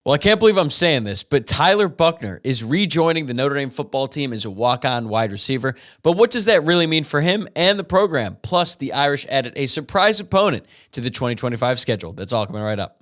Well, I can't believe I'm saying this, but Tyler Buchner is rejoining the Notre Dame football team as a walk-on wide receiver. But what does that really mean for him and the program? Plus, the Irish added a surprise opponent to the 2025 schedule. That's all coming right up.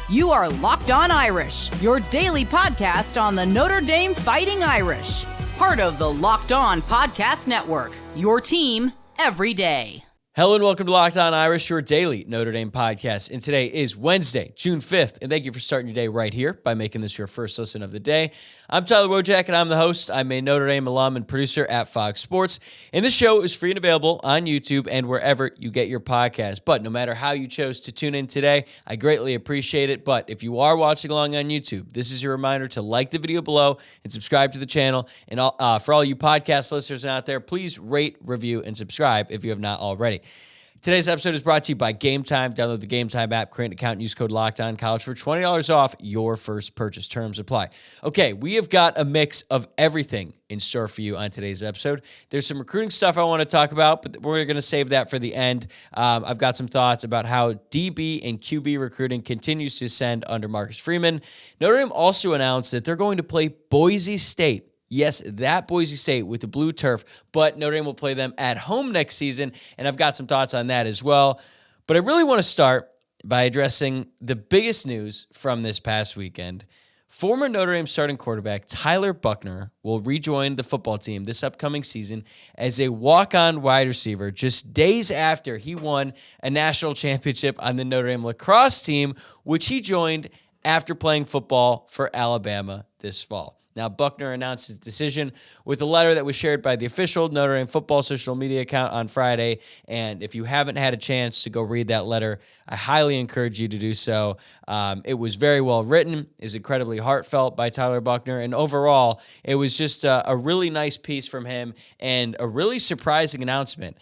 You are Locked On Irish, your daily podcast on the Notre Dame Fighting Irish. Part of the Locked On Podcast Network, your team every day. Hello and welcome to Locked On Irish, your daily Notre Dame podcast. And today is Wednesday, June 5th. And thank you for starting your day right here by making this your first listen of the day. I'm Tyler Wojciak and I'm the host. I'm a Notre Dame alum and producer at Fox Sports. And this show is free and available on YouTube and wherever you get your podcast. But no matter how you chose to tune in today, I greatly appreciate it. But if you are watching along on YouTube, this is your reminder to like the video below and subscribe to the channel. And for all you podcast listeners out there, please rate, review, and subscribe if you have not already. Today's episode is brought to you by Gametime. Download the Gametime app, create an account, and use code LOCKEDONCollege for $20 off your first purchase. Terms apply. Okay, we have got a mix of everything in store for you on today's episode. There's some recruiting stuff I want to talk about, but we're going to save that for the end. I've got some thoughts about how DB and QB recruiting continues to ascend under Marcus Freeman. Notre Dame also announced that they're going to play Boise State. Yes, that Boise State with the blue turf, but Notre Dame will play them at home next season, and I've got some thoughts on that as well. But I really want to start by addressing the biggest news from this past weekend. Former Notre Dame starting quarterback Tyler Buchner will rejoin the football team this upcoming season as a walk-on wide receiver just days after he won a national championship on the Notre Dame lacrosse team, which he joined after playing football for Alabama this fall. Now, Buchner announced his decision with a letter that was shared by the official Notre Dame football social media account on Friday. And if you haven't had a chance to go read that letter, I highly encourage you to do so. It was very well written. It was incredibly heartfelt by Tyler Buchner. And overall, it was just a really nice piece from him and a really surprising announcement.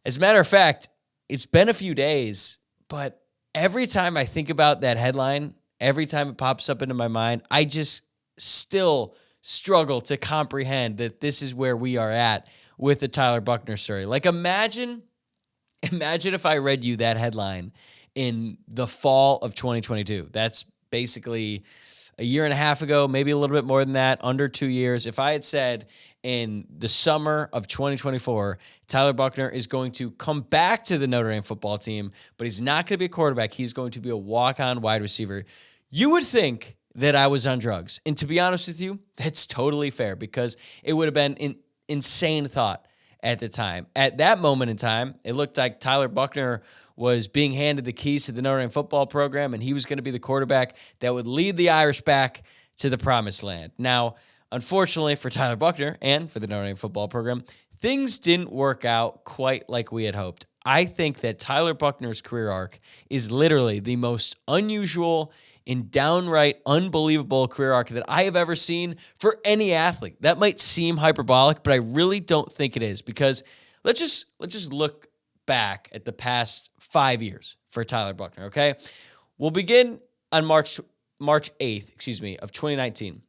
As a matter of fact, it's been a few days, but every time I think about that headline, every time it pops up into my mind, I just still struggle to comprehend that this is where we are at with the Tyler Buchner story. Like imagine if I read you that headline in the fall of 2022. That's basically a year and a half ago, maybe a little bit more than that, under 2 years. If I had said in the summer of 2024, Tyler Buchner is going to come back to the Notre Dame football team, but he's not going to be a quarterback. He's going to be a walk-on wide receiver. You would think that I was on drugs. And to be honest with you, that's totally fair because it would have been an insane thought at the time. At that moment in time, it looked like Tyler Buchner was being handed the keys to the Notre Dame football program, and he was going to be the quarterback that would lead the Irish back to the promised land. Now, unfortunately for Tyler Buchner and for the Notre Dame football program, things didn't work out quite like we had hoped. I think that Tyler Buchner's career arc is literally the most unusual and downright unbelievable career arc that I have ever seen for any athlete. That might seem hyperbolic, but I really don't think it is because let's just look back at the past 5 years for Tyler Buchner, okay? We'll begin on March 8th, of 2019.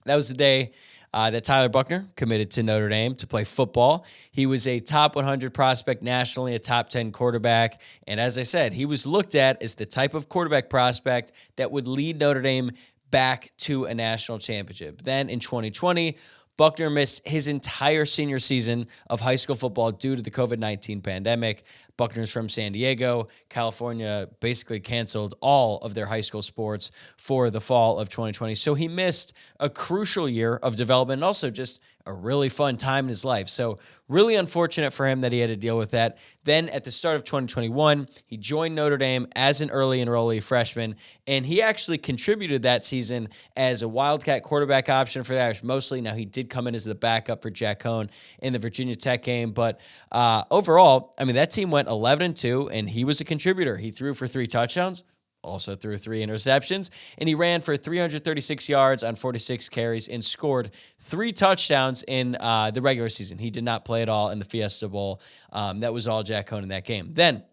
That was the day that Tyler Buchner committed to Notre Dame to play football. He was a top 100 prospect nationally, a top 10 quarterback. And as I said, he was looked at as the type of quarterback prospect that would lead Notre Dame back to a national championship. Then in 2020, Buchner missed his entire senior season of high school football due to the COVID-19 pandemic. Buchner's from San Diego. California basically canceled all of their high school sports for the fall of 2020. So he missed a crucial year of development and also just a really fun time in his life. So really unfortunate for him that he had to deal with that. Then at the start of 2021, he joined Notre Dame as an early enrollee freshman, and he actually contributed that season as a Wildcat quarterback option for the Irish mostly. Now, he did come in as the backup for getONE in the Virginia Tech game, but overall, I mean, that team went 11-2, and he was a contributor. He threw for 3 touchdowns. Also threw 3 interceptions, and he ran for 336 yards on 46 carries and scored 3 touchdowns in the regular season. He did not play at all in the Fiesta Bowl. That was all getONE in that game. Then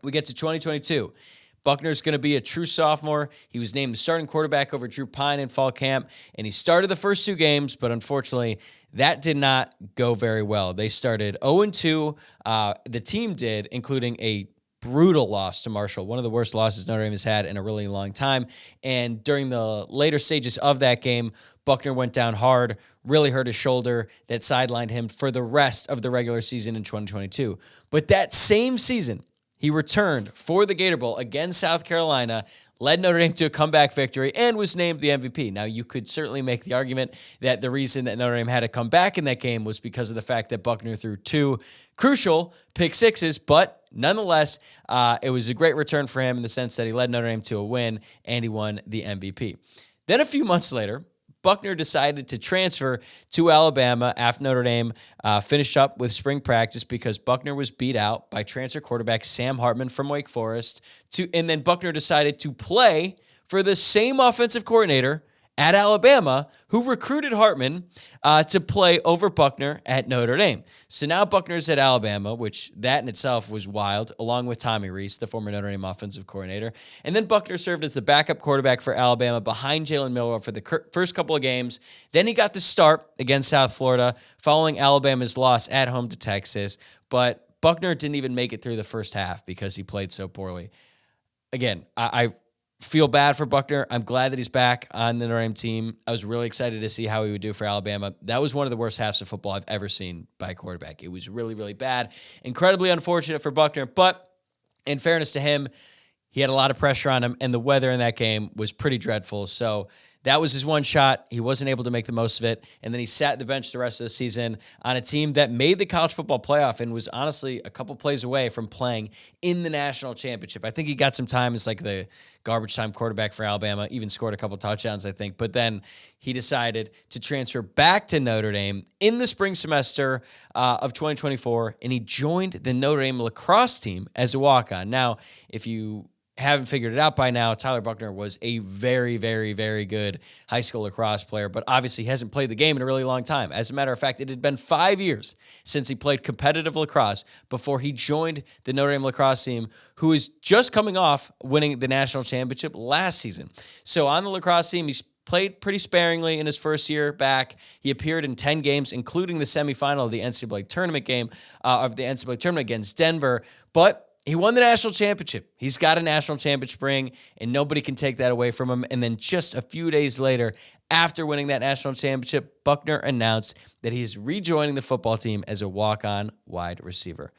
we get to 2022. Buchner's going to be a true sophomore. He was named the starting quarterback over Drew Pine in fall camp, and he started the first 2 games, but unfortunately, that did not go very well. They started 0-2. The team did, including a brutal loss to Marshall, one of the worst losses Notre Dame has had in a really long time. And during the later stages of that game, Buchner went down hard, really hurt his shoulder that sidelined him for the rest of the regular season in 2022. But that same season, he returned for the Gator Bowl against South Carolina, led Notre Dame to a comeback victory, and was named the MVP. Now, you could certainly make the argument that the reason that Notre Dame had to come back in that game was because of the fact that Buchner threw 2 crucial pick sixes, but nonetheless, it was a great return for him in the sense that he led Notre Dame to a win, and he won the MVP. Then a few months later, Buchner decided to transfer to Alabama after Notre Dame finished up with spring practice because Buchner was beat out by transfer quarterback Sam Hartman from Wake Forest. And then Buchner decided to play for the same offensive coordinator at Alabama who recruited Hartman to play over Buchner at Notre Dame. So now Buchner's at Alabama, which that in itself was wild, along with Tommy Rees, the former Notre Dame offensive coordinator. And then Buchner served as the backup quarterback for Alabama behind Jalen Milroe for the first couple of games. Then he got the start against South Florida following Alabama's loss at home to Texas. But Buchner didn't even make it through the first half because he played so poorly. Again, I feel bad for Buchner. I'm glad that he's back on the Notre Dame team. I was really excited to see how he would do for Alabama. That was one of the worst halves of football I've ever seen by a quarterback. It was really, really bad. Incredibly unfortunate for Buchner, but in fairness to him, he had a lot of pressure on him, and the weather in that game was pretty dreadful. So that was his one shot. He wasn't able to make the most of it, and then he sat the bench the rest of the season on a team that made the college football playoff and was honestly a couple plays away from playing in the national championship. I think he got some time as like the garbage time quarterback for Alabama, even scored a couple touchdowns, I think. But then he decided to transfer back to Notre Dame in the spring semester of 2024, and he joined the Notre Dame lacrosse team as a walk-on. Now, if you haven't figured it out by now, Tyler Buchner was a very, very, very good high school lacrosse player, but obviously hasn't played the game in a really long time. As a matter of fact, it had been 5 years since he played competitive lacrosse before he joined the Notre Dame lacrosse team, who is just coming off winning the national championship last season. So on the lacrosse team, he's played pretty sparingly in his first year back. He appeared in 10 games, including the semifinal of the NCAA tournament against Denver, but he won the national championship. He's got a national championship ring, and nobody can take that away from him. And then just a few days later, after winning that national championship, Buchner announced that he is rejoining the football team as a walk-on wide receiver.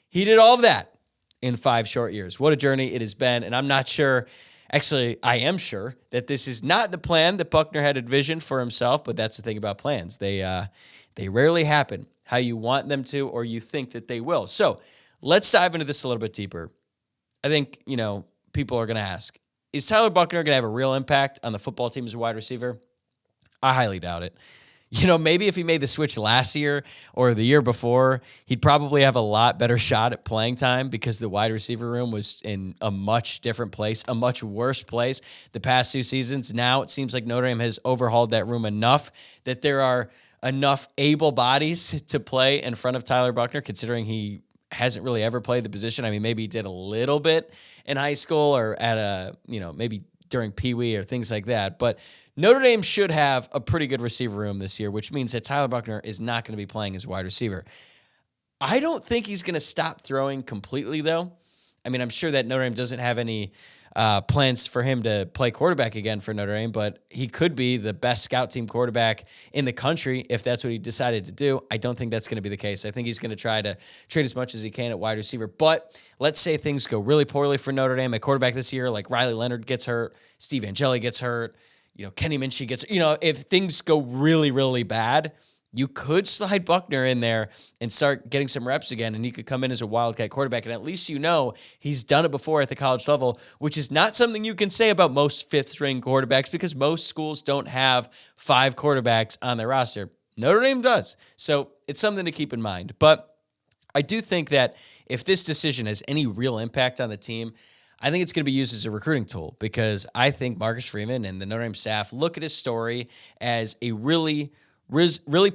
He did all of that in 5 short years. What a journey it has been, and I'm not sure. Actually, I am sure that this is not the plan that Buchner had envisioned for himself, but that's the thing about plans. They rarely happen how you want them to or you think that they will. So let's dive into this a little bit deeper. I think, people are going to ask, is Tyler Buchner going to have a real impact on the football team as a wide receiver? I highly doubt it. Maybe if he made the switch last year or the year before, he'd probably have a lot better shot at playing time because the wide receiver room was in a much different place, a much worse place the past 2 seasons. Now it seems like Notre Dame has overhauled that room enough that there are enough able bodies to play in front of Tyler Buchner, considering he hasn't really ever played the position. I mean, maybe he did a little bit in high school or at maybe during Pee Wee or things like that. But Notre Dame should have a pretty good receiver room this year, which means that Tyler Buchner is not going to be playing as wide receiver. I don't think he's going to stop throwing completely, though. I mean, I'm sure that Notre Dame doesn't have any plans for him to play quarterback again for Notre Dame, but he could be the best scout team quarterback in the country if that's what he decided to do. I don't think that's going to be the case. I think he's going to try to trade as much as he can at wide receiver. But let's say things go really poorly for Notre Dame at quarterback this year, like Riley Leonard gets hurt, Steve Angeli gets hurt, Kenny Minchie gets, if things go really, really bad, you could slide Buchner in there and start getting some reps again, and he could come in as a wildcat quarterback, and at least he's done it before at the college level, which is not something you can say about most fifth-string quarterbacks because most schools don't have 5 quarterbacks on their roster. Notre Dame does, so it's something to keep in mind. But I do think that if this decision has any real impact on the team, I think it's going to be used as a recruiting tool because I think Marcus Freeman and the Notre Dame staff look at his story as a really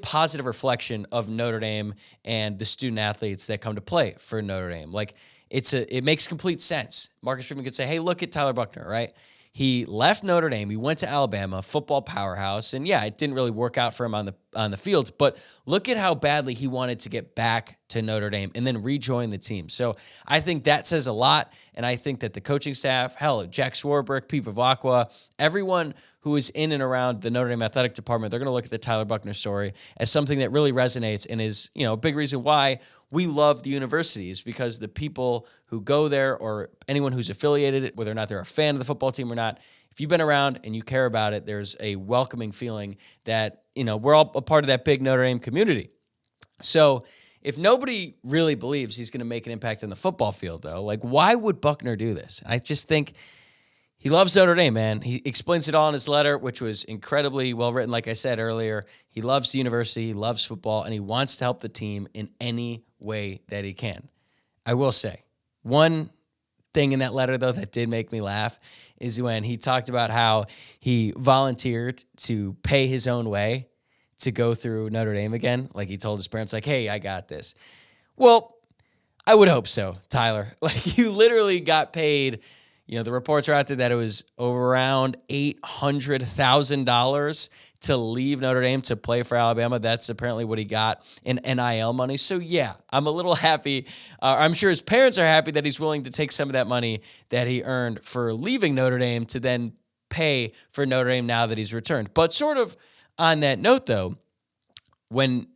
positive reflection of Notre Dame and the student athletes that come to play for Notre Dame. Like it makes complete sense. Marcus Freeman could say, hey, look at Tyler Buchner, right? He left Notre Dame. He went to Alabama, football powerhouse. And yeah, it didn't really work out for him on the the field, but look at how badly he wanted to get back to Notre Dame and then rejoin the team. So I think that says a lot, and I think that the coaching staff, hell, Jack Swarbrick, Pete Vivacqua, everyone who is in and around the Notre Dame athletic department, they're going to look at the Tyler Buchner story as something that really resonates and is, a big reason why we love the university, is because the people who go there or anyone who's affiliated, whether or not they're a fan of the football team or not, if you've been around and you care about it, there's a welcoming feeling that, we're all a part of that big Notre Dame community. So if nobody really believes he's going to make an impact on the football field, though, why would Buchner do this? I just think he loves Notre Dame, man. He explains it all in his letter, which was incredibly well written. Like I said earlier, he loves the university, he loves football, and he wants to help the team in any way that he can. I will say, one thing in that letter, though, that did make me laugh is when he talked about how he volunteered to pay his own way to go through Notre Dame again. He told his parents, hey, I got this. Well, I would hope so, Tyler. You literally got paid. The reports are out there that it was around $800,000 to leave Notre Dame to play for Alabama. That's apparently what he got in NIL money. So, yeah, I'm a little happy. I'm sure his parents are happy that he's willing to take some of that money that he earned for leaving Notre Dame to then pay for Notre Dame now that he's returned. But sort of on that note, though, when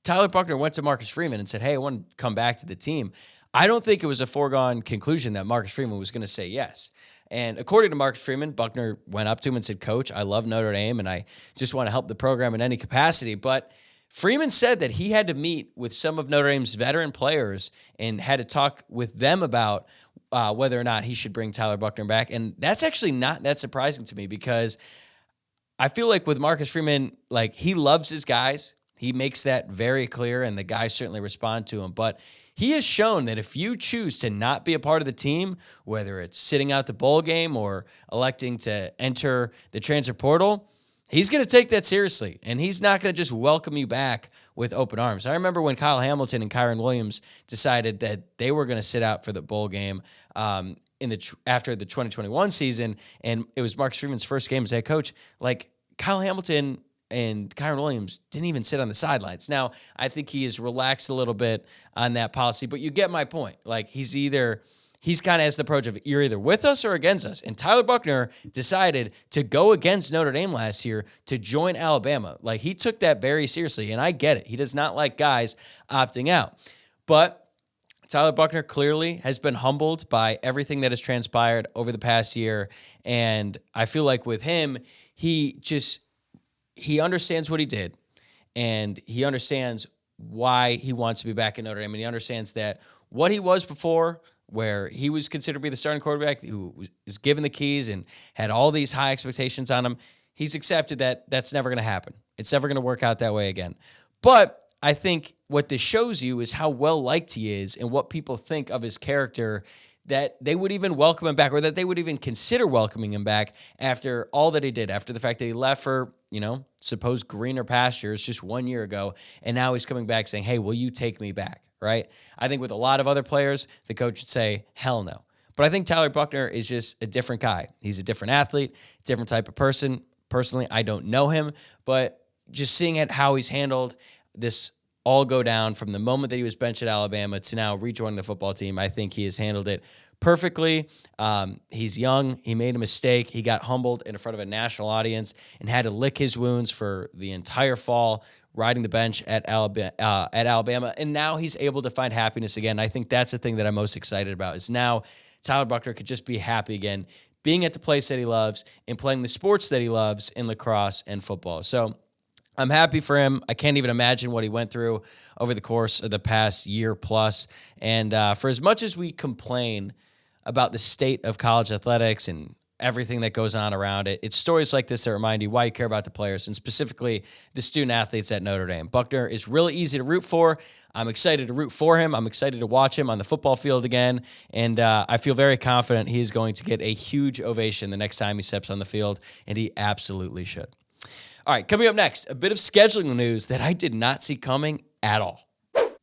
Tyler Buchner went to Marcus Freeman and said, hey, I want to come back to the team, I don't think it was a foregone conclusion that Marcus Freeman was going to say yes. And according to Marcus Freeman, Buchner went up to him and said, Coach, I love Notre Dame, and I just want to help the program in any capacity. But Freeman said that he had to meet with some of Notre Dame's veteran players and had to talk with them about whether or not he should bring Tyler Buchner back. And that's actually not that surprising to me, because I feel like with Marcus Freeman, he loves his guys. He makes that very clear, and the guys certainly respond to him. But he has shown that if you choose to not be a part of the team, whether it's sitting out the bowl game or electing to enter the transfer portal, he's going to take that seriously, and he's not going to just welcome you back with open arms. I remember when Kyle Hamilton and Kyron Williams decided that they were going to sit out for the bowl game after the 2021 season, and it was Marcus Freeman's first game as head coach. Kyle Hamilton and Kyron Williams didn't even sit on the sidelines. Now, I think he has relaxed a little bit on that policy, but you get my point. He's kind of has the approach of you're either with us or against us. And Tyler Buchner decided to go against Notre Dame last year to join Alabama. He took that very seriously, and I get it. He does not like guys opting out. But Tyler Buchner clearly has been humbled by everything that has transpired over the past year, and I feel like with him, he understands what he did, and he understands why he wants to be back in Notre Dame, and he understands that what he was before, where he was considered to be the starting quarterback who was given the keys and had all these high expectations on him, he's accepted that that's never going to happen. It's never going to work out that way again. But I think what this shows you is how well-liked he is and what people think of his character, that they would even welcome him back, or that they would even consider welcoming him back after all that he did, after the fact that he left for, supposed greener pastures just 1 year ago, and now he's coming back saying, hey, will you take me back, right? I think with a lot of other players, the coach would say, hell no. But I think Tyler Buchner is just a different guy. He's a different athlete, different type of person. Personally, I don't know him, but just seeing how he's handled this all go down from the moment that he was benched at Alabama to now rejoining the football team, I think he has handled it perfectly. He's young. He made a mistake. He got humbled in front of a national audience and had to lick his wounds for the entire fall, riding the bench at Alabama. And now he's able to find happiness again. I think that's the thing that I'm most excited about, is now Tyler Buchner could just be happy again, being at the place that he loves and playing the sports that he loves in lacrosse and football. So I'm happy for him. I can't even imagine what he went through over the course of the past year plus. And for as much as we complain about the state of college athletics and everything that goes on around it, it's stories like this that remind you why you care about the players, and specifically the student athletes at Notre Dame. Buchner is really easy to root for. I'm excited to root for him. I'm excited to watch him on the football field again. And I feel very confident he is going to get a huge ovation the next time he steps on the field, and he absolutely should. All right, coming up next, a bit of scheduling news that I did not see coming at all.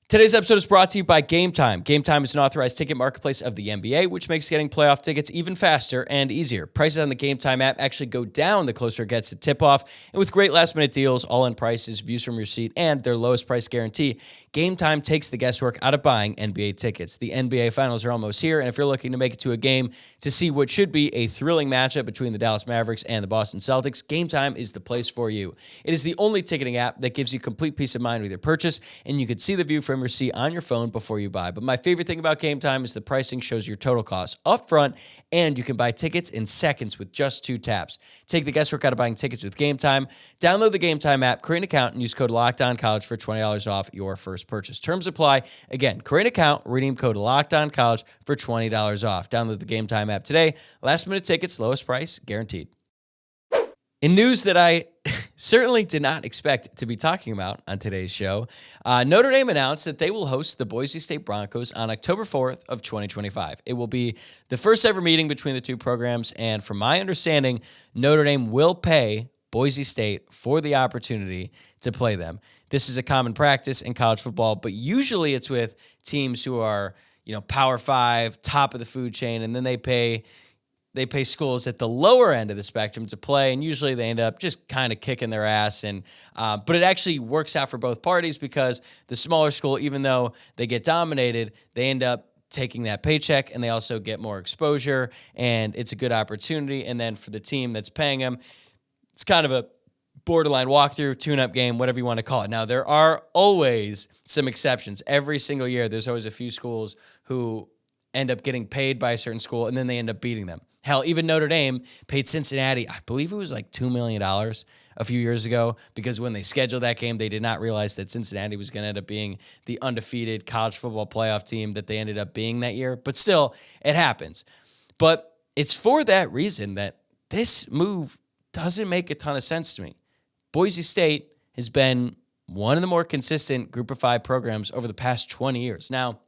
Today's episode is brought to you by Gametime. Gametime is an authorized ticket marketplace of the NBA, which makes getting playoff tickets even faster and easier. Prices on the Gametime app actually go down the closer it gets to tip-off, and with great last-minute deals, all-in prices, views from your seat, and their lowest price guarantee, Gametime takes the guesswork out of buying NBA tickets. The NBA Finals are almost here, and if you're looking to make it to a game to see what should be a thrilling matchup between the Dallas Mavericks and the Boston Celtics, Gametime is the place for you. It is the only ticketing app that gives you complete peace of mind with your purchase, and you can see the view from your seat on your phone before you buy. But my favorite thing about Gametime is the pricing shows your total cost up front, and you can buy tickets in seconds with just 2 taps. Take the guesswork out of buying tickets with Gametime. Download the Gametime app, create an account, and use code LOCKEDONCollege for $20 off your first purchase. Terms apply. Again, create an account, redeem code LOCKEDONCollege for $20 off. Download the Gametime app today. Last minute tickets, lowest price, guaranteed. In news that I certainly did not expect to be talking about on today's show, Notre Dame announced that they will host the Boise State Broncos on October 4th of 2025. It will be the first ever meeting between the two programs, and from my understanding, Notre Dame will pay Boise State for the opportunity to play them. This is a common practice in college football, but usually it's with teams who are, Power 5, top of the food chain, and then they pay schools at the lower end of the spectrum to play, and usually they end up just kind of kicking their ass. But it actually works out for both parties because the smaller school, even though they get dominated, they end up taking that paycheck, and they also get more exposure, and it's a good opportunity. And then for the team that's paying them, it's kind of a borderline walkthrough, tune-up game, whatever you want to call it. Now, there are always some exceptions. Every single year, there's always a few schools who end up getting paid by a certain school, and then they end up beating them. Hell, even Notre Dame paid Cincinnati, I believe it was like $2 million a few years ago, because when they scheduled that game, they did not realize that Cincinnati was going to end up being the undefeated college football playoff team that they ended up being that year. But still, it happens. But it's for that reason that this move doesn't make a ton of sense to me. Boise State has been one of the more consistent Group of 5 programs over the past 20 years. Now,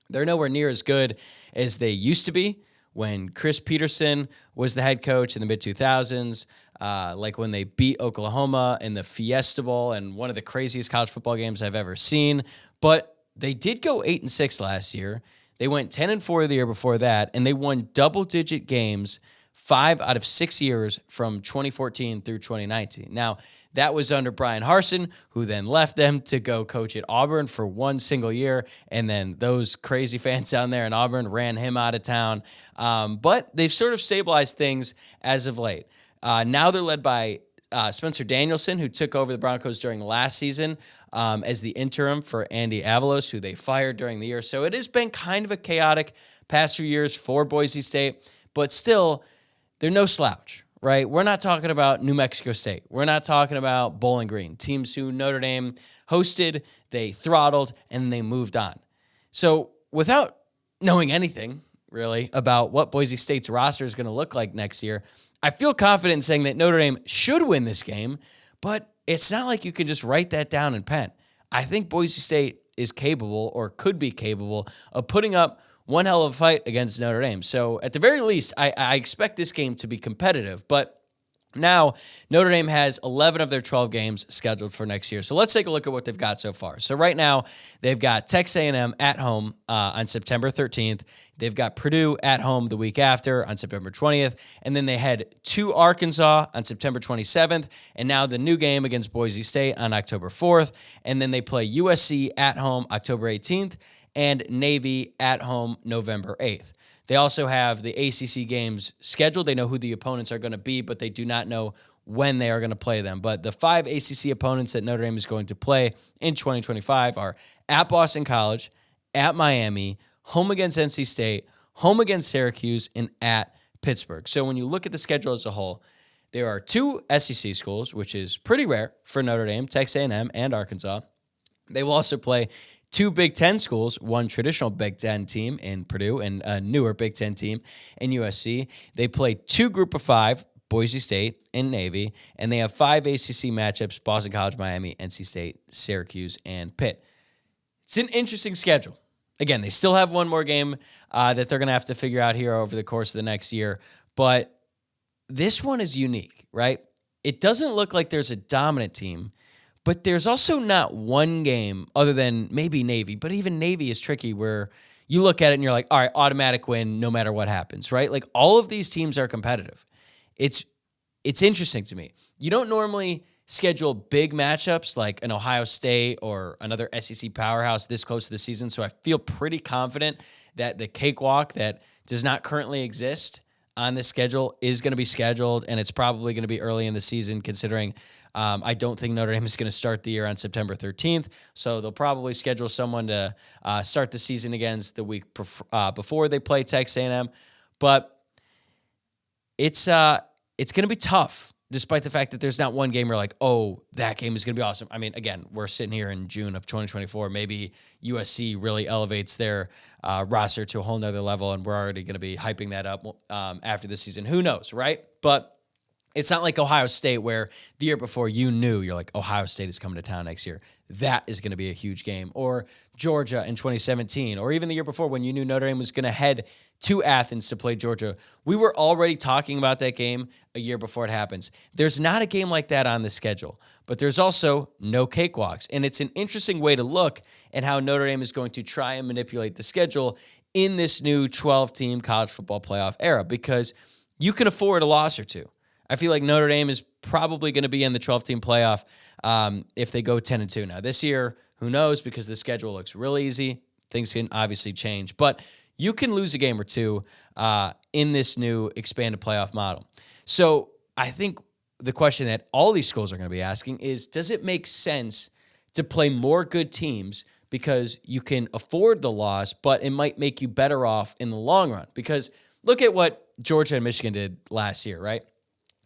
they're nowhere near as good as they used to be when Chris Peterson was the head coach in the mid-2000s, like when they beat Oklahoma in the Fiesta Bowl and one of the craziest college football games I've ever seen. But they did go 8-6 last year. They went 10-4 the year before that, and they won double-digit games 5 out of 6 years from 2014 through 2019. Now, that was under Brian Harsin, who then left them to go coach at Auburn for one single year, and then those crazy fans down there in Auburn ran him out of town. But they've sort of stabilized things as of late. Now they're led by Spencer Danielson, who took over the Broncos during last season as the interim for Andy Avalos, who they fired during the year. So it has been kind of a chaotic past few years for Boise State, but still, they're no slouch, right? We're not talking about New Mexico State. We're not talking about Bowling Green, teams who Notre Dame hosted, they throttled, and they moved on. So without knowing anything, really, about what Boise State's roster is going to look like next year, I feel confident in saying that Notre Dame should win this game, but it's not like you can just write that down in pen. I think Boise State is capable, or could be capable, of putting up one hell of a fight against Notre Dame. So at the very least, I expect this game to be competitive. But now Notre Dame has 11 of their 12 games scheduled for next year. So let's take a look at what they've got so far. So right now, they've got Texas A&M at home on September 13th. They've got Purdue at home the week after on September 20th. And then they head to Arkansas on September 27th. And now the new game against Boise State on October 4th. And then they play USC at home October 18th. And Navy at home November 8th. They also have the ACC games scheduled. They know who the opponents are going to be, but they do not know when they are going to play them. But the 5 ACC opponents that Notre Dame is going to play in 2025 are at Boston College, at Miami, home against NC State, home against Syracuse, and at Pittsburgh. So when you look at the schedule as a whole, there are 2 SEC schools, which is pretty rare for Notre Dame, Texas A&M and Arkansas. They will also play 2 Big Ten schools, one traditional Big Ten team in Purdue and a newer Big Ten team in USC. They play 2 Group of 5, Boise State and Navy, and they have 5 ACC matchups, Boston College, Miami, NC State, Syracuse, and Pitt. It's an interesting schedule. Again, they still have one more game that they're going to have to figure out here over the course of the next year, but this one is unique, right? It doesn't look like there's a dominant team, But there's also not one game other than maybe Navy, but even Navy is tricky where you look at it and you're like, all right, automatic win no matter what happens, right? Like all of these teams are competitive. It's interesting to me. You don't normally schedule big matchups like an Ohio State or another SEC powerhouse this close to the season, so I feel pretty confident that the cakewalk that does not currently exist on this schedule is going to be scheduled, and it's probably going to be early in the season considering I don't think Notre Dame is going to start the year on September 13th, so they'll probably schedule someone to start the season against the week before they play Texas A&M, but it's going to be tough, despite the fact that there's not one game where like, oh, that game is going to be awesome. I mean, again, we're sitting here in June of 2024. Maybe USC really elevates their roster to a whole nother level, and we're already going to be hyping that up after the season. Who knows, right? But it's not like Ohio State where the year before you're like, Ohio State is coming to town next year. That is going to be a huge game. Or Georgia in 2017, or even the year before when you knew Notre Dame was going to head to Athens to play Georgia. We were already talking about that game a year before it happens. There's not a game like that on the schedule, but there's also no cakewalks. And it's an interesting way to look at how Notre Dame is going to try and manipulate the schedule in this new 12-team college football playoff era, because you can afford a loss or two. I feel like Notre Dame is probably going to be in the 12-team playoff if they go 10-2. Now, this year, who knows, because the schedule looks real easy. Things can obviously change, but you can lose a game or two in this new expanded playoff model. So I think the question that all these schools are going to be asking is, does it make sense to play more good teams because you can afford the loss, but it might make you better off in the long run? Because look at what Georgia and Michigan did last year, right?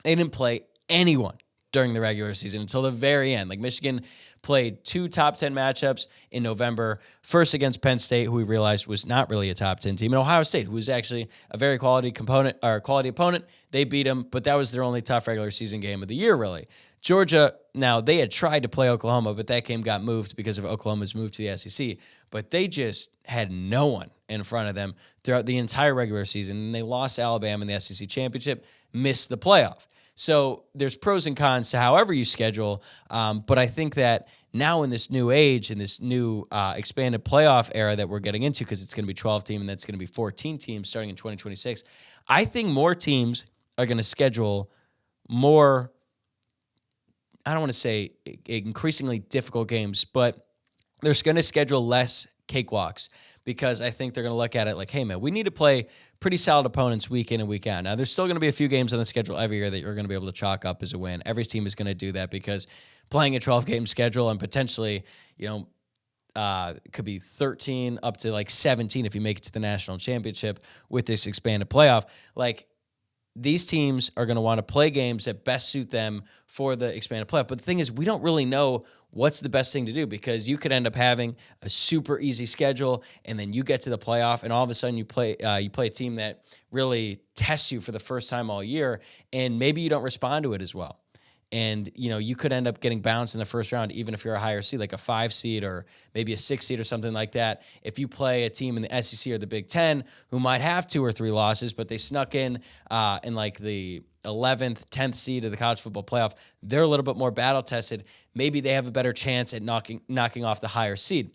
They didn't play anyone during the regular season until the very end. Like Michigan played 2 top 10 matchups in November, first against Penn State, who we realized was not really a top 10 team, and Ohio State, who was actually a very quality opponent. They beat them, but that was their only tough regular season game of the year, really. Georgia, now they had tried to play Oklahoma, but that game got moved because of Oklahoma's move to the SEC, but they just had no one in front of them throughout the entire regular season, and they lost Alabama in the SEC championship, missed the playoff. So there's pros and cons to however you schedule, but I think that now in this new age, in this new expanded playoff era that we're getting into, because it's going to be 12 teams and that's going to be 14 teams starting in 2026, I think more teams are going to schedule more, I don't want to say increasingly difficult games, but they're going to schedule less cakewalks, because I think they're going to look at it like, hey, man, we need to play pretty solid opponents week in and week out. Now, there's still going to be a few games on the schedule every year that you're going to be able to chalk up as a win. Every team is going to do that, because playing a 12-game schedule and potentially, it could be 13 up to like 17 if you make it to the national championship with this expanded playoff. Like, these teams are going to want to play games that best suit them for the expanded playoff. But the thing is, we don't really know what's the best thing to do, because you could end up having a super easy schedule, and then you get to the playoff, and all of a sudden you play a team that really tests you for the first time all year, and maybe you don't respond to it as well. And, you could end up getting bounced in the first round, even if you're a higher seed, like a 5 seed or maybe a 6 seed or something like that. If you play a team in the SEC or the Big Ten who might have 2 or 3 losses, but they snuck in like the 11th, 10th seed of the college football playoff, they're a little bit more battle tested. Maybe they have a better chance at knocking off the higher seed.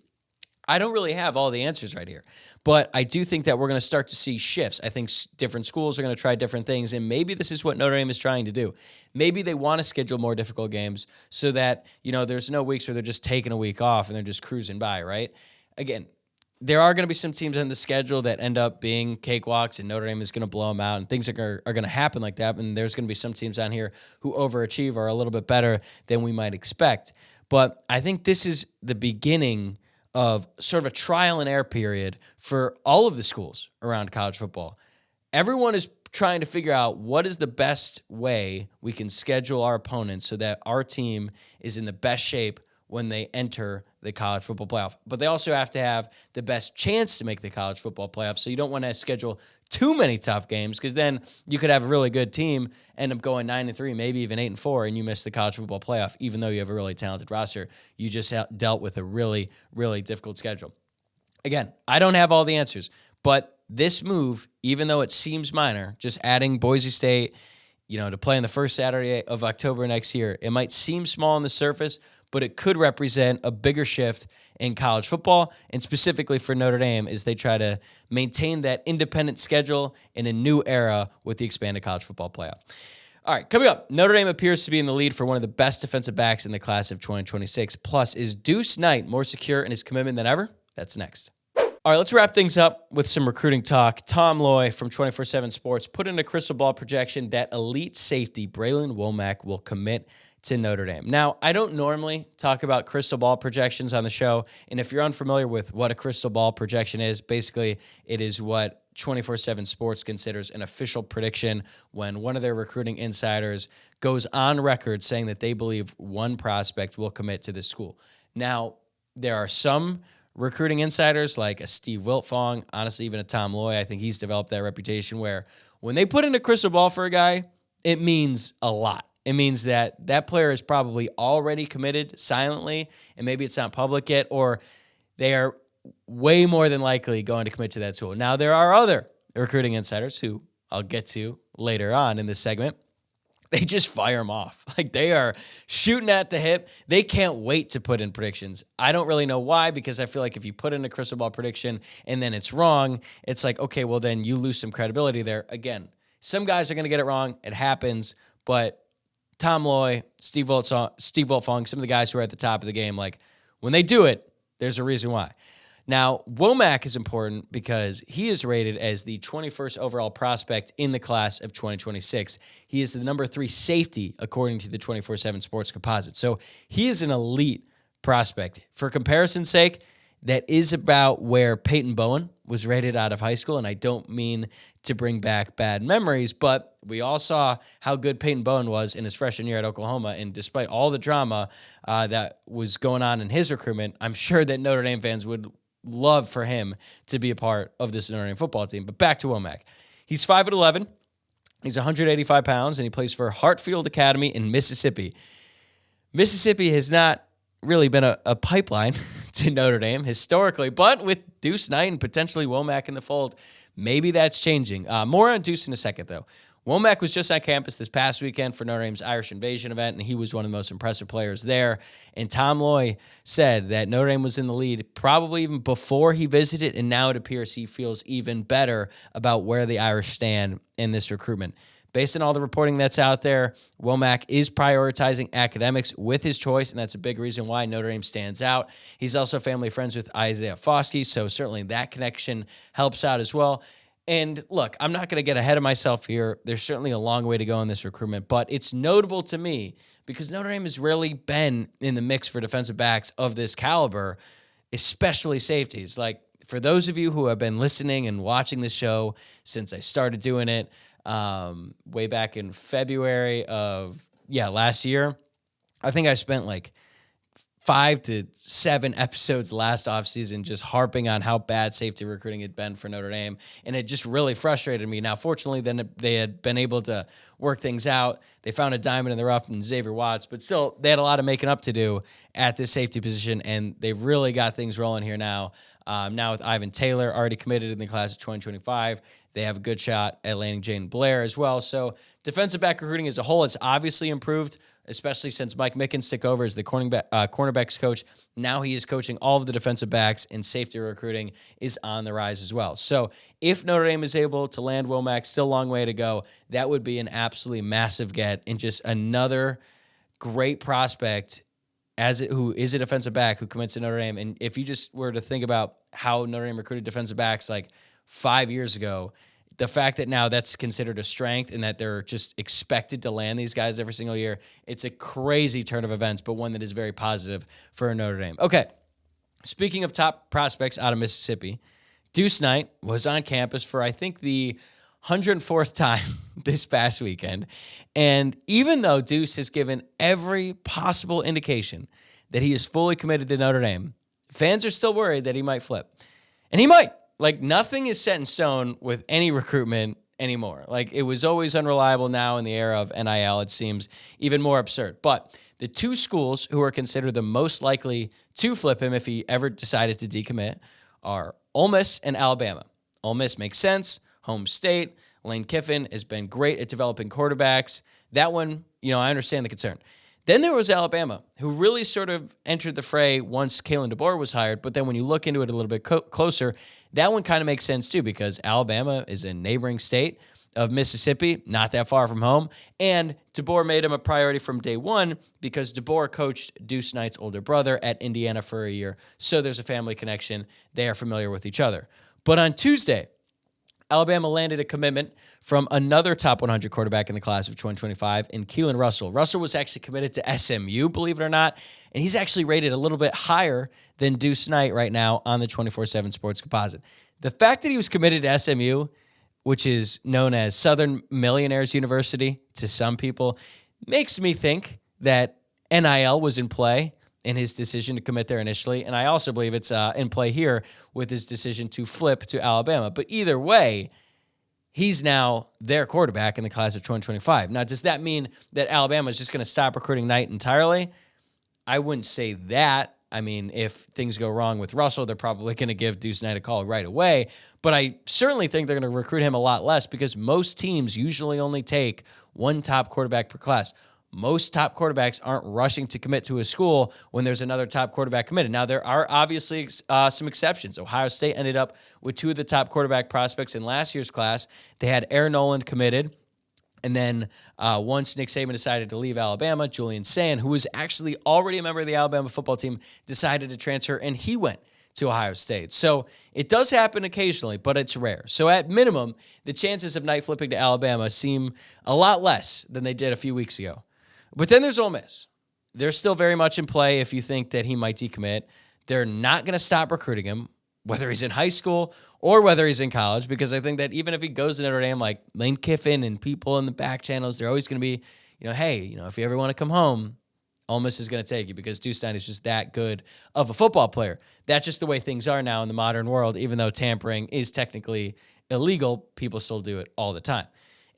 I don't really have all the answers right here, but I do think that we're going to start to see shifts. I think different schools are going to try different things, and maybe this is what Notre Dame is trying to do. Maybe they want to schedule more difficult games so that, there's no weeks where they're just taking a week off and they're just cruising by, right? Again, there are going to be some teams on the schedule that end up being cakewalks, and Notre Dame is going to blow them out, and things are going to happen like that, and there's going to be some teams on here who overachieve or are a little bit better than we might expect. But I think this is the beginning of sort of a trial and error period for all of the schools around college football. Everyone is trying to figure out what is the best way we can schedule our opponents so that our team is in the best shape when they enter the college football playoff. But they also have to have the best chance to make the college football playoff, so you don't want to schedule too many tough games, because then you could have a really good team end up going 9-3, maybe even 8-4, and you miss the college football playoff, even though you have a really talented roster. You just dealt with a really, really difficult schedule. Again, I don't have all the answers, but this move, even though it seems minor, just adding Boise State to play on the first Saturday of October next year. It might seem small on the surface, but it could represent a bigger shift in college football, and specifically for Notre Dame as they try to maintain that independent schedule in a new era with the expanded college football playoff. All right, coming up, Notre Dame appears to be in the lead for one of the best defensive backs in the class of 2026. Plus, is Deuce Knight more secure in his commitment than ever? That's next. All right, let's wrap things up with some recruiting talk. Tom Loy from 24/7 Sports put in a crystal ball projection that elite safety Braylon Womack will commit to Notre Dame. Now, I don't normally talk about crystal ball projections on the show, and if you're unfamiliar with what a crystal ball projection is, basically it is what 24/7 Sports considers an official prediction when one of their recruiting insiders goes on record saying that they believe one prospect will commit to this school. Now, there are some recruiting insiders like a Steve Wiltfong, honestly, even a Tom Loy, I think he's developed that reputation where when they put in a crystal ball for a guy, it means a lot. It means that that player is probably already committed silently, and maybe it's not public yet, or they are way more than likely going to commit to that school. Now, there are other recruiting insiders who I'll get to later on in this segment. They just fire them off. Like, they are shooting at the hip. They can't wait to put in predictions. I don't really know why, because I feel like if you put in a crystal ball prediction and then it's wrong, it's like, okay, well, then you lose some credibility there. Again, some guys are going to get it wrong. It happens. But Tom Loy, Steve Wiltfong, some of the guys who are at the top of the game, like, when they do it, there's a reason why. Now, Womack is important because he is rated as the 21st overall prospect in the class of 2026. He is the number 3 safety according to the 24/7 Sports composite. So he is an elite prospect. For comparison's sake, that is about where Peyton Bowen was rated out of high school, and I don't mean to bring back bad memories, but we all saw how good Peyton Bowen was in his freshman year at Oklahoma, and despite all the drama that was going on in his recruitment, I'm sure that Notre Dame fans would love for him to be a part of this Notre Dame football team. But back to Womack. He's 5'11". He's 185 pounds, and he plays for Hartfield Academy in Mississippi. Mississippi has not really been a pipeline to Notre Dame historically, but with Deuce Knight and potentially Womack in the fold, maybe that's changing. More on Deuce in a second, though. Womack was just on campus this past weekend for Notre Dame's Irish Invasion event, and he was one of the most impressive players there. And Tom Loy said that Notre Dame was in the lead probably even before he visited, and now it appears he feels even better about where the Irish stand in this recruitment. Based on all the reporting that's out there, Womack is prioritizing academics with his choice, and that's a big reason why Notre Dame stands out. He's also family friends with Isaiah Foskey, so certainly that connection helps out as well. And look, I'm not going to get ahead of myself here. There's certainly a long way to go in this recruitment, but it's notable to me because Notre Dame has rarely been in the mix for defensive backs of this caliber, especially safeties. Like, for those of you who have been listening and watching the show since I started doing it way back in February of last year, I think I spent like 5 to 7 episodes last offseason just harping on how bad safety recruiting had been for Notre Dame, and it just really frustrated me. Now, fortunately, then they had been able to work things out. They found a diamond in the rough in Xavier Watts, but still, they had a lot of making up to do at this safety position, and they've really got things rolling here now. Now with Ivan Taylor already committed in the class of 2025, they have a good shot at landing Jaden Blair as well. So defensive back recruiting as a whole, it's obviously improved, especially since Mike Mickens took over as the cornerbacks coach. Now he is coaching all of the defensive backs, and safety recruiting is on the rise as well. So if Notre Dame is able to land Womack, still a long way to go, that would be an absolutely massive get and just another great prospect who is a defensive back who commits to Notre Dame. And if you just were to think about how Notre Dame recruited defensive backs like 5 years ago, the fact that now that's considered a strength and that they're just expected to land these guys every single year, it's a crazy turn of events, but one that is very positive for Notre Dame. Okay, speaking of top prospects out of Mississippi, Deuce Knight was on campus for, I think, the 104th time this past weekend. And even though Deuce has given every possible indication that he is fully committed to Notre Dame, fans are still worried that he might flip. And he might. Like, nothing is set in stone with any recruitment anymore. Like, it was always unreliable. Now in the era of NIL, it seems even more absurd. But the 2 schools who are considered the most likely to flip him if he ever decided to decommit are Ole Miss and Alabama. Ole Miss makes sense. Home state. Lane Kiffin has been great at developing quarterbacks. That one, I understand the concern. Then there was Alabama, who really sort of entered the fray once Kalen DeBoer was hired. But then when you look into it a little bit closer, that one kind of makes sense too, because Alabama is a neighboring state of Mississippi, not that far from home. And DeBoer made him a priority from day one because DeBoer coached Deuce Knight's older brother at Indiana for a year. So there's a family connection. They are familiar with each other. But on Tuesday, Alabama landed a commitment from another top 100 quarterback in the class of 2025 in Keelan Russell. Russell was actually committed to SMU, believe it or not, and he's actually rated a little bit higher than Deuce Knight right now on the 24/7 Sports Composite. The fact that he was committed to SMU, which is known as Southern Millionaires University to some people, makes me think that NIL was in play in his decision to commit there initially. And I also believe it's in play here with his decision to flip to Alabama. But either way, he's now their quarterback in the class of 2025. Now, does that mean that Alabama is just going to stop recruiting Knight entirely? I wouldn't say that. I mean, if things go wrong with Russell, they're probably going to give Deuce Knight a call right away. But I certainly think they're going to recruit him a lot less because most teams usually only take one top quarterback per class. Most top quarterbacks aren't rushing to commit to a school when there's another top quarterback committed. Now, there are obviously some exceptions. Ohio State ended up with two of the top quarterback prospects in last year's class. They had Aaron Noland committed. And then once Nick Saban decided to leave Alabama, Julian Sand, who was actually already a member of the Alabama football team, decided to transfer, and he went to Ohio State. So it does happen occasionally, but it's rare. So at minimum, the chances of Knight flipping to Alabama seem a lot less than they did a few weeks ago. But then there's Ole Miss. They're still very much in play if you think that he might decommit. They're not going to stop recruiting him, whether he's in high school or whether he's in college, because I think that even if he goes to Notre Dame, like Lane Kiffin and people in the back channels, they're always going to be, hey, if you ever want to come home, Ole Miss is going to take you because Deuce Knight is just that good of a football player. That's just the way things are now in the modern world. Even though tampering is technically illegal, people still do it all the time.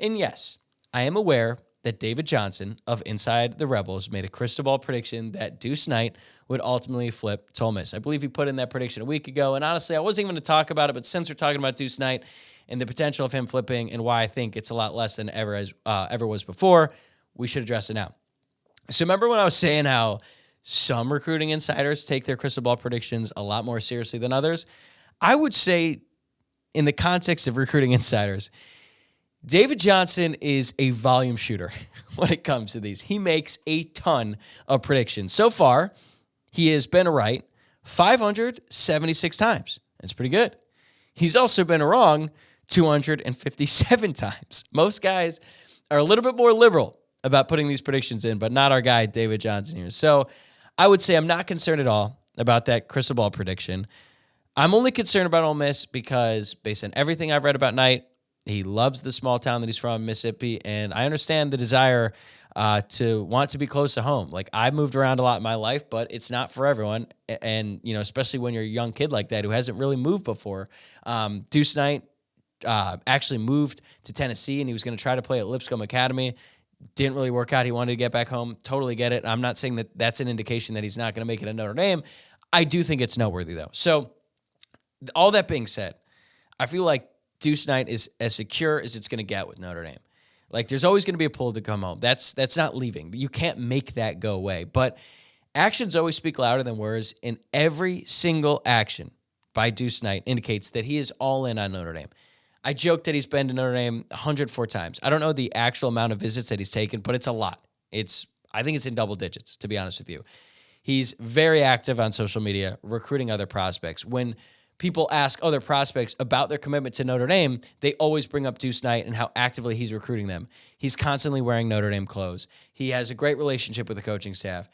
And yes, I am aware that David Johnson of Inside the Rebels made a crystal ball prediction that Deuce Knight would ultimately flip to Ole Miss. I believe he put in that prediction a week ago, and honestly, I wasn't even going to talk about it, but since we're talking about Deuce Knight and the potential of him flipping and why I think it's a lot less than ever was before, we should address it now. So remember when I was saying how some recruiting insiders take their crystal ball predictions a lot more seriously than others? I would say in the context of recruiting insiders, David Johnson is a volume shooter when it comes to these. He makes a ton of predictions. So far, he has been right 576 times. That's pretty good. He's also been wrong 257 times. Most guys are a little bit more liberal about putting these predictions in, but not our guy, David Johnson here. So I would say I'm not concerned at all about that crystal ball prediction. I'm only concerned about Ole Miss because based on everything I've read about Knight, he loves the small town that he's from, Mississippi, and I understand the desire to want to be close to home. Like, I've moved around a lot in my life, but it's not for everyone, and especially when you're a young kid like that who hasn't really moved before. Deuce Knight actually moved to Tennessee, and he was going to try to play at Lipscomb Academy. Didn't really work out. He wanted to get back home. Totally get it. I'm not saying that that's an indication that he's not going to make it at Notre Dame. I do think it's noteworthy, though. So, all that being said, I feel like Deuce Knight is as secure as it's going to get with Notre Dame. Like, there's always going to be a pull to come home. That's not leaving. You can't make that go away. But actions always speak louder than words, and every single action by Deuce Knight indicates that he is all in on Notre Dame. I joke that he's been to Notre Dame 104 times. I don't know the actual amount of visits that he's taken, but it's a lot. I think it's in double digits, to be honest with you. He's very active on social media, recruiting other prospects. When people ask other prospects about their commitment to Notre Dame, they always bring up Deuce Knight and how actively he's recruiting them. He's constantly wearing Notre Dame clothes. He has a great relationship with the coaching staff.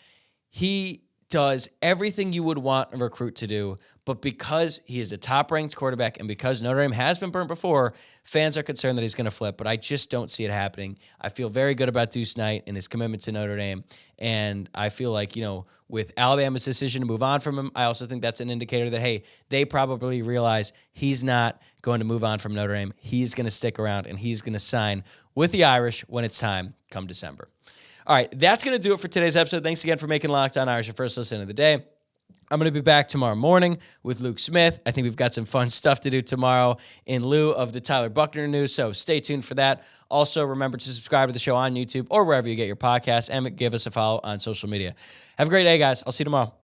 He does everything you would want a recruit to do, but because he is a top-ranked quarterback and because Notre Dame has been burnt before, fans are concerned that he's going to flip, but I just don't see it happening. I feel very good about Deuce Knight and his commitment to Notre Dame, and I feel like, with Alabama's decision to move on from him, I also think that's an indicator that, hey, they probably realize he's not going to move on from Notre Dame. He's going to stick around, and he's going to sign with the Irish when it's time come December. All right, that's going to do it for today's episode. Thanks again for making Locked On Irish your first listen of the day. I'm going to be back tomorrow morning with Luke Smith. I think we've got some fun stuff to do tomorrow in lieu of the Tyler Buchner news, so stay tuned for that. Also, remember to subscribe to the show on YouTube or wherever you get your podcasts, and give us a follow on social media. Have a great day, guys. I'll see you tomorrow.